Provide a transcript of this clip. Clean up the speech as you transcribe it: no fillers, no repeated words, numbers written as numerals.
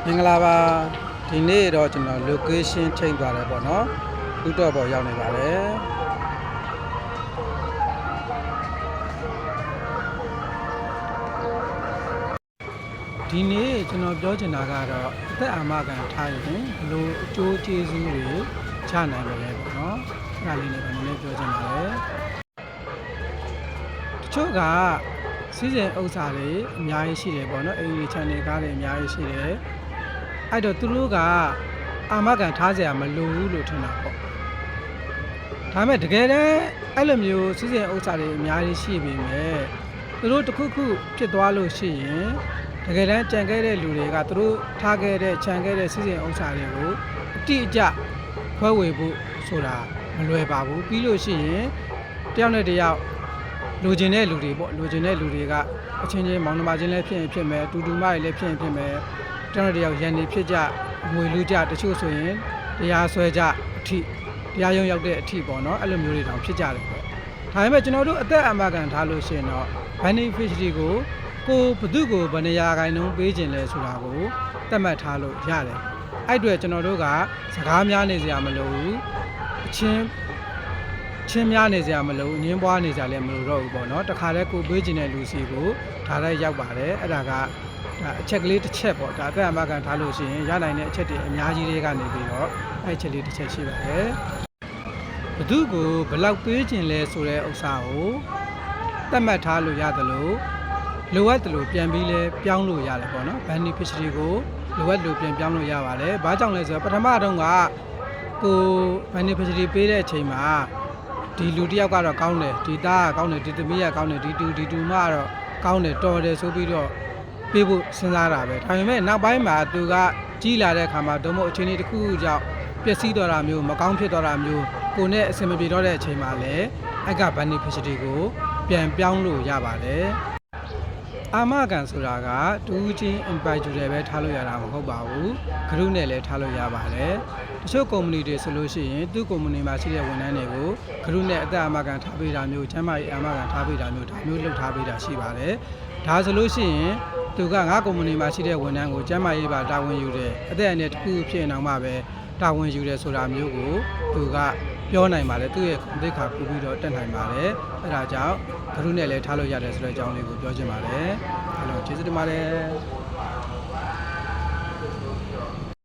မင်္ဂလာပါဒီနေ့တော့ကျွန်တော် location ချိန်သွားတယ်ပေါ့နော်ဥတော့ပေါ်ရောက်နေပါတယ်ဒီနေ့ကျွန်တော်ပြောချင်တာကတော့အသက်အာမခံထားရင်ဘယ်လိုအကျိုးကျေးဇူးတွေချနိုင်မလဲပေါ့နော်အဲ့ဒါလေးနဲ့နည်းနည်းပြောချင်ပါတယ်တချို့ကစီးစိမ်ဥစ္စာတွေအများကြီးရှိတယ်ပေါ့နော်အိမ်ကြီး channel ကားတွေအများကြီးရှိတယ်အဲ့တော့သူတို့ကအာမခံထားစရာမလိုဘူးလို့ထင်တာပေါ့ဒါပေမဲ့တကယ်တမ်းအဲ့လိုမျိုးစီးစိမ်ဥစ္စာတွေအများကြီးရှိပေမဲ့သူတို့တစ်ခုခုဖြစ်သွားလို့ရှိရင်တကယ်တမ်းကြံခဲ့တဲ့လူတွေကသူတို့ထားခဲ့တဲ့ခြံခဲ့တဲ့စီးစိမ်ဥစ္စာတွေကိုအတိအကျခွဲဝေဖို့ဆိုတာမလွယ်ပါဘူးပြီးလို့ရှိရင်တယောက်နဲ့တယောက်လိုချင်တဲ့လူတွေပေါ့လိုချင်တဲ့လူတွေကအချင်းချင်းမောင်နှမချင်းလည်းဖြစ်ရင်ဖြစ်မယ်တူတူမတွေလည်းဖြစ်ရင်ဖြစ်မယ်တယောက်နဲ့တယောက်ရန်နေဖြစ်ကြငွေလူကြတချို့ဆိုရင်တရားစွဲကြအထိတရားရုံးရောက်တဲ့အထိပေါ့နော်အဲ့လိုမျိုးတွေတောင်ဖြစ်ကြတယ်ပေါ့ဒါပေမဲ့ကျွန်တော်တို့အသက်အာမခံထားလို့ရှိရင်တော့ beneficiary ကိုဘယ်သူ့ကိုဘယ်နေရာခိုင်နှုန်းပေးခြင်းလဲဆိုတာကိုသတ်မှတ်ထားလို့ရတယ်အဲ့အတွက်ကျွန်တော်တို့ကစကားများနေစရာမလိုဘူးအချင်းများနေစရာမလိုဘူးအငင်းပွားနေစရာလည်းမလိုတော့ဘူးပေါ့နော်တခါတည်းကိုပေးခြင်းတဲ့လူစီကိုဒါလည်းရောက်ပါတယ်အဲ့ဒါကအချက်ကလေးတစ်ချက်ပေါ့ဒါအသက်အာမခံထားလို့ရှိရင်ရနိုင်တဲ့အချက်တွေအများကြီးတွေကနေပြီးတော့အဲ့ချက်လေးတစ်ချက်ရှိပါတယ်ဘသူကိုဘယ်လောက်ပေးခြင်းလဲဆိုတဲ့ဥစ္စာကိုသတ်မှတ်ထားလို့ရတယ်လို့လိုအပ်တယ်လို့ပြန်ပြီးလဲပြောင်းလို့ရတယ်ပေါ့နော် beneficiary ကိုလိုအပ်လို့ပြန်ပြောင်းလို့ရပါတယ်ဘာကြောင့်လဲဆိုတော့ပထမတုန်းကကို beneficiary ပေးတဲ့အချိန်မှာဒီလူတစ်ယောက်ကတော့ကောင်းတယ်ဒီသားကကောင်းတယ်ဒီသမီးကကောင်းတယ်ဒီတူမကတော့ကောင်းတယ်တော်တယ်ဆိုပြီးတော့ပေးဖို့စဉ်းစားတာပဲဒါပေမဲ့နောက်ပိုင်းမှာသူကကြီးလာတဲ့အခါမှာဒုံမို့အခြေအနေတစ်ခုခုကြောင့်ပျက်စီးသွားတာမျိုးမကောင်းဖြစ်သွားတာမျိုးကိုနဲ့အဆင်မပြေတော့တဲ့အချိန်မှာလည်းအဲ့က beneficiary ကိုပြန်ပြောင်းလို့ရပါတယ်အာမခံဆိုတာကတူးချင်း individual ပဲထားလို့ရတာမဟုတ်ပါဘူး group နဲ့လည်းထားလို့ရပါတယ်တချို့ company တွေဆိုလို့ရှိရင်သူ့ company မှာရှိတဲ့ဝန်ထမ်းတွေကို group နဲ့အသက်အာမခံထားပေးတာမျိုးချမ်းသာရေးအာမခံထားပေးတာမျိုးဒါမျိုးလုပ်ထားပေးတာရှိပါတယ်ဒါဆိုလို့ရှိရင်သူကငါ company မှာရှိတဲ့ဝန်ထမ်းကိုချမ်းသာရေးပါတာဝန်ယူတယ်အသက်အန္တရာယ်တစ်ခုဖြစ်နေအောင်မှပဲတာဝန်ယူတယ်ဆိုတာမျိုးကိုသူကပြောနိုင်ပါတယ်သူ့ရဲ့သိက္ခာပို့ပြီးတော့တက်နိုင်ပါတယ်အဲဒါကြောင့်groupနဲ့လည်းထားလို့ရတယ်ဆိုတဲ့အကြောင်းလေးကိုပြောချင်ပါတယ်အဲ့တော့ကျေးဇူးတင်ပါတယ်